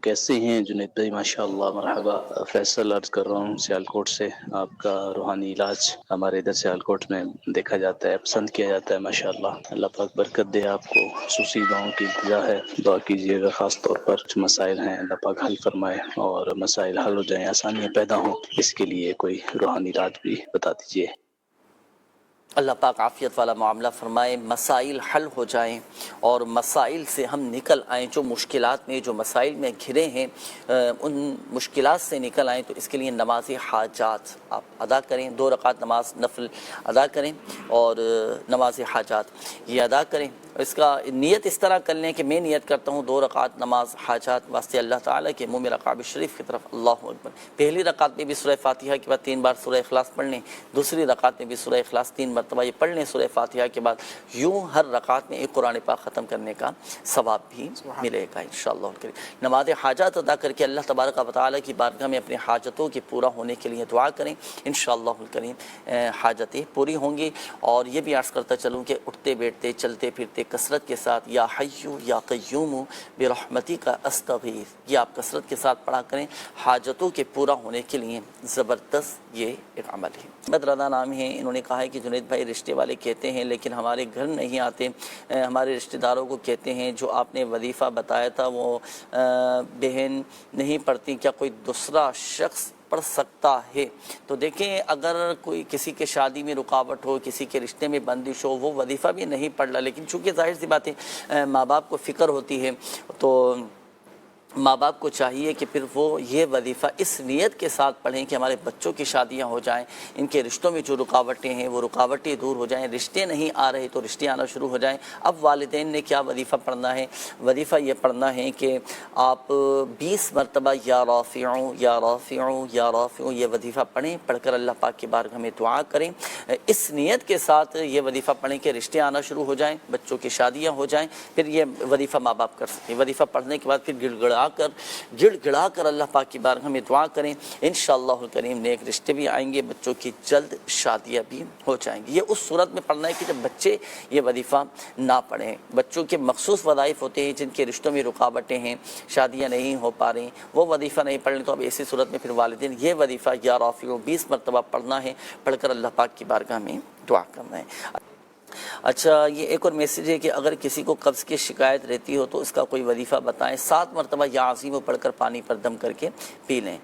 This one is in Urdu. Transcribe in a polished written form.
کیسے ہیں جنید بھائی؟ ماشاء اللہ مرحبا. فیصل عرض کر رہا ہوں سیالکوٹ سے. آپ کا روحانی علاج ہمارے ادھر سیالکوٹ میں دیکھا جاتا ہے، پسند کیا جاتا ہے. ماشاء اللہ، اللہ پاک برکت دے آپ کو. خصوصی دعاؤں کی انتظار ہے، دعا کیجیے گا. خاص طور پر کچھ مسائل ہیں، اللہ پاک حل فرمائے اور مسائل حل ہو جائیں، آسانیاں پیدا ہوں. اس کے لیے کوئی روحانی علاج بھی بتا دیجیے. اللہ پاک عافیت والا معاملہ فرمائے، مسائل حل ہو جائیں اور مسائل سے ہم نکل آئیں. جو مشکلات میں، جو مسائل میں گھرے ہیں، ان مشکلات سے نکل آئیں. تو اس کے لیے نماز حاجات آپ ادا کریں. 2 رکعت نماز نفل ادا کریں اور نماز حاجات یہ ادا کریں. اس کا نیت اس طرح کر لیں کہ میں نیت کرتا ہوں 2 رکعت نماز حاجات واسطے اللہ تعالیٰ کے منہ میں کعبہ شریف کی طرف. اللہ اکبر. پہلی رکعت میں بھی سورہ فاتحہ کے بعد 3 بار سورہ اخلاص پڑھ لیں. دوسری رکعت میں بھی سورہ اخلاص 3 مرتبہ یہ پڑھ لیں سورہ فاتحہ کے بعد. یوں ہر رکعت میں ایک قرآن پاک ختم کرنے کا ثواب بھی ملے گا انشاءاللہ. نماز حاجات ادا کر کے اللہ تبارک و تعالیٰ کی بارگاہ میں اپنے حاجتوں کے پورا ہونے کے لیے دعا کریں. انشاءاللہ الکریم حاجتیں پوری ہوں گی. اور یہ بھی عرض کرتا چلوں کہ اٹھتے بیٹھتے چلتے پھرتے کثرت کے ساتھ یا حیو یا قیوم برحمتی کا استغیث یہ آپ کثرت کے ساتھ پڑھا کریں. حاجتوں کے پورا ہونے کے لیے زبردست یہ ایک عمل ہے. احمد رضا نام ہے، انہوں نے کہا ہے کہ جنید بھائی رشتے والے کہتے ہیں لیکن ہمارے گھر نہیں آتے. ہمارے رشتہ داروں کو کہتے ہیں جو آپ نے وظیفہ بتایا تھا وہ بہن نہیں پڑھتی، کیا کوئی دوسرا شخص پڑھ سکتا ہے؟ تو دیکھیں، اگر کوئی کسی کے شادی میں رکاوٹ ہو، کسی کے رشتے میں بندش ہو، وہ وظیفہ بھی نہیں پڑھ رہا، لیکن چونکہ ظاہر سی بات ہے ماں باپ کو فکر ہوتی ہے، تو ماں باپ کو چاہیے کہ پھر وہ یہ وظیفہ اس نیت کے ساتھ پڑھیں کہ ہمارے بچوں کی شادیاں ہو جائیں، ان کے رشتوں میں جو رکاوٹیں ہیں وہ رکاوٹیں دور ہو جائیں. رشتے نہیں آ رہے تو رشتے آنا شروع ہو جائیں. اب والدین نے کیا وظیفہ پڑھنا ہے؟ وظیفہ یہ پڑھنا ہے کہ آپ 20 مرتبہ یا رافعوں یا رافعوں یا رافعوں یہ وظیفہ پڑھیں. پڑھ کر اللہ پاک کی بارگاہ میں دعا کریں. اس نیت کے ساتھ یہ وظیفہ پڑھیں کہ رشتے آنا شروع ہو جائیں، بچوں کی شادیاں ہو جائیں. پھر یہ وظیفہ ماں باپ کر سکیں. وظیفہ پڑھنے کے بعد پھر گڑ گڑا کر اللہ پاک کی بارگاہ میں دعا کریں. انشاءاللہ الکریم نیک رشتے بھی آئیں گے، بچوں کی جلد شادیاں بھی ہو جائیں گی. یہ اس صورت میں پڑھنا ہے کہ جب بچے یہ وظیفہ نہ پڑھیں. بچوں کے مخصوص وظائف ہوتے ہیں جن کے رشتوں میں رکاوٹیں ہیں، شادیاں نہیں ہو پا رہی، وہ وظیفہ نہیں پڑھ لیں. تو اب ایسی صورت میں پھر والدین یہ وظیفہ یا رافعوں 20 مرتبہ پڑھنا ہے، پڑھ کر اللہ پاک کی بارگاہ میں دعا کرنا ہے. اچھا، یہ ایک اور میسیج ہے کہ اگر کسی کو قبض کی شکایت رہتی ہو تو اس کا کوئی وظیفہ بتائیں. 7 مرتبہ یا عظیم پڑھ کر پانی پر دم کر کے پی لیں.